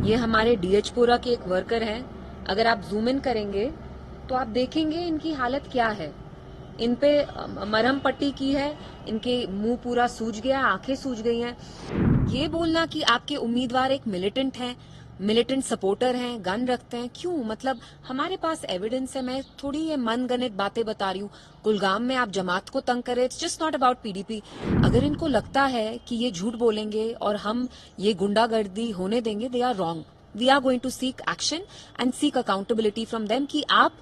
ये हमारे डीएचपुरा के एक वर्कर हैं। अगर आप जूम इन करेंगे तो आप देखेंगे इनकी हालत क्या है। इन पे मरहम पट्टी की है, इनके मुंह पूरा सूज गया, आंखें सूज गई हैं। ये बोलना कि आपके उम्मीदवार एक मिलिटेंट हैं, मिलिटेंट सपोर्टर हैं, गन रखते हैं, क्यों? मतलब हमारे पास एविडेंस है। मैं थोड़ी ये मनगढ़ंत बातें बता रही हूँ। कुलगाम में आप जमात को तंग करें, it's just not about PDP. अगर इनको लगता है कि ये झूठ बोलेंगे और हम ये गुंडागर्दी होने देंगे, they are wrong. We are going to seek action and seek accountability from them कि आप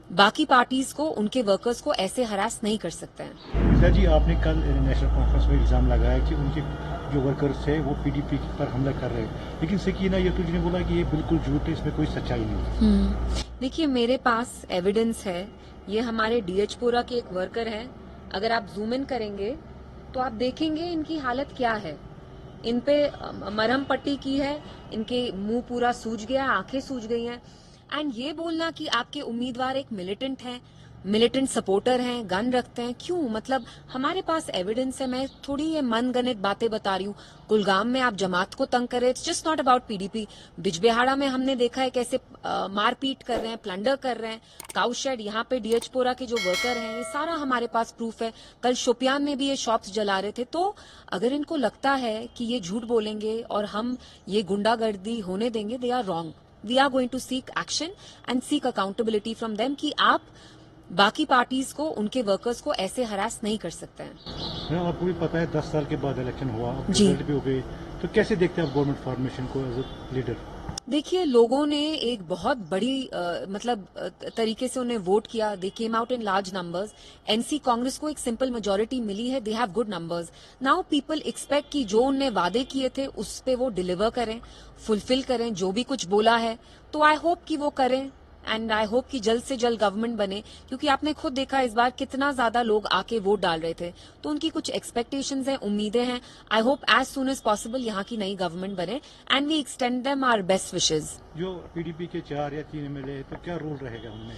बाकी पार्टीज को, उनके वर्कर्स को ऐसे हरास नहीं कर सकते हैं। सर जी, आपने कल नेशनल कॉन्फ्रेंस में इल्जाम लगाया कि उनके जो वर्कर्स है वो पीडीपी पर हमला कर रहे हैं, लेकिन सकीना यतूरी ने बोला कि ये बिल्कुल झूठ है, इसमें कोई सच्चाई नहीं है। देखिए, मेरे पास एविडेंस है। ये हमारे डीएचपुरा के एक वर्कर हैं। अगर आप जूम इन करेंगे तो आप देखेंगे इनकी हालत क्या है। इन पे मरहम पट्टी की है, इनके मुंह पूरा सूज गया, आंखें सूज गई हैं। एंड ये बोलना कि आपके उम्मीदवार एक मिलिटेंट हैं, मिलिटेंट सपोर्टर हैं, गन रखते हैं, क्यों? मतलब हमारे पास एविडेंस है। मैं थोड़ी ये मनगढ़ंत बातें बता रही हूँ। कुलगाम में आप जमात को तंग करें, it's just not about PDP. Bijbehara में हमने देखा है कैसे मारपीट कर रहे हैं, प्लंडर कर रहे हैं। काउशेड, यहाँ पे डीएचपुरा के जो वर्कर हैं, ये सारा हमारे पास प्रूफ है। कल शोपियान में भी ये शॉप्स जला रहे थे। तो अगर इनको लगता है कि ये झूठ बोलेंगे और हम ये गुंडागर्दी होने देंगे, they are wrong. We are going to seek action and seek accountability from them कि आप बाकी पार्टीज को, उनके वर्कर्स को ऐसे हरास नहीं कर सकते हैं। आपको भी पता है 10 साल के बाद इलेक्शन हुआ, रिजल्ट भी हो गए, तो कैसे देखते हैं आप गवर्नमेंट फॉर्मेशन को एज ए लीडर? देखिए, लोगों ने एक बहुत बड़ी तरीके से उन्हें वोट किया। They came out in large numbers. NC Congress को एक सिंपल मेजोरिटी मिली है। They have good numbers. Now people expect कि जो उन्हें वादे किए थे उस पे वो डिलीवर करें, फुलफिल करें, जो भी कुछ बोला है। तो आई होप कि वो करें एंड आई होप कि जल्द से जल्द गवर्नमेंट बने, क्योंकि आपने खुद देखा इस बार कितना ज्यादा लोग आके वोट डाल रहे थे। तो उनकी कुछ एक्सपेक्टेशंस हैं, उम्मीदें हैं। I hope as soon as possible यहाँ की नई गवर्नमेंट बने and we extend them our best wishes. जो पीडीपी के 4 या 3 एमएलए, तो क्या रोल रहेगा उनमें?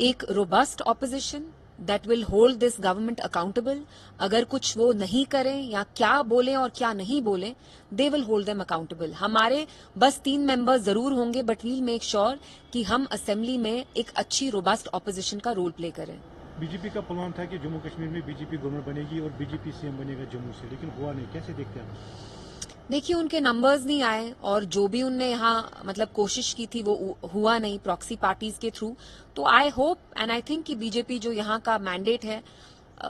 एक robust opposition that will hold this government accountable. अगर कुछ वो नहीं करें या क्या बोलें और क्या नहीं बोलें, they will hold them accountable. हमारे बस 3 मेंबर्स जरूर होंगे, बट वील मेक श्योर कि हम असेंबली में एक अच्छी रोबस्ट ऑपोजिशन का रोल प्ले करें। बीजेपी का प्लान था कि जम्मू कश्मीर में बीजेपी गवर्नमेंट बनेगी और बीजेपी सीएम बनेगा जम्मू से, लेकिन हुआ नहीं। कैसे देखते हैं आप? देखिए, उनके नंबर्स नहीं आए और जो भी उनने यहाँ मतलब कोशिश की थी वो हुआ नहीं प्रॉक्सी पार्टीज के थ्रू। तो I hope and I think कि बीजेपी जो यहाँ का मैंडेट है,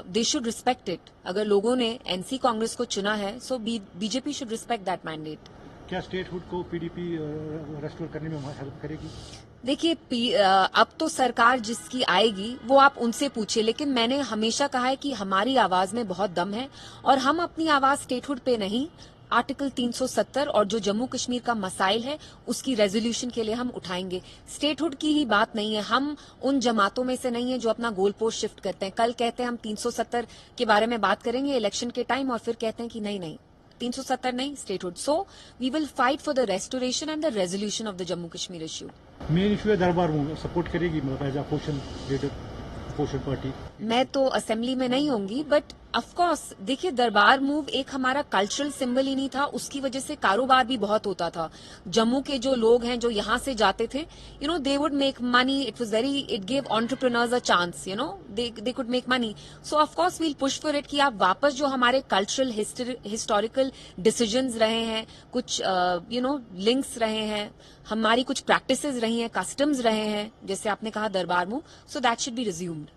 दे शुड रिस्पेक्ट इट। अगर लोगों ने एनसी कांग्रेस को चुना है, so BJP should respect that mandate. क्या स्टेटहुड को पीडीपी रेस्टोर करने में हेल्प करेगी? देखिए, अब तो सरकार जिसकी आएगी वो आप उनसे पूछिए, लेकिन मैंने हमेशा कहा है कि हमारी आवाज में बहुत दम है और हम अपनी आवाज स्टेटहुड पे नहीं, आर्टिकल 370 और जो जम्मू कश्मीर का मसाइल है उसकी रेजोल्यूशन के लिए हम उठाएंगे। स्टेटहुड की ही बात नहीं है। हम उन जमातों में से नहीं है जो अपना गोल पोस्ट शिफ्ट करते हैं। कल कहते हैं हम 370 के बारे में बात करेंगे इलेक्शन के टाइम, और फिर कहते हैं कि नहीं 370 नहीं, statehood. So we will fight for the restoration and the resolution of the Jammu Kashmir issue. Main issue है दरबार मूव सपोर्ट करेगी, मतलब as opposition leader, opposition party. मैं तो असेंबली में नहीं होंगी, बट ऑफ कोर्स देखिए, दरबार मूव एक हमारा कल्चरल सिंबल ही नहीं था, उसकी वजह से कारोबार भी बहुत होता था। जम्मू के जो लोग हैं जो यहाँ से जाते थे, you know, they would make money. It was very, it gave entrepreneurs a chance, you know, they could make money. So of course we'll push for it कि आप वापस जो हमारे कल्चरल हिस्टोरिकल डिसीजंस रहे हैं, कुछ यू नो लिंक्स रहे हैं, हमारी कुछ प्रैक्टिसेस रही हैं, कस्टम्स रहे हैं, जैसे आपने कहा दरबार move, so that should be resumed.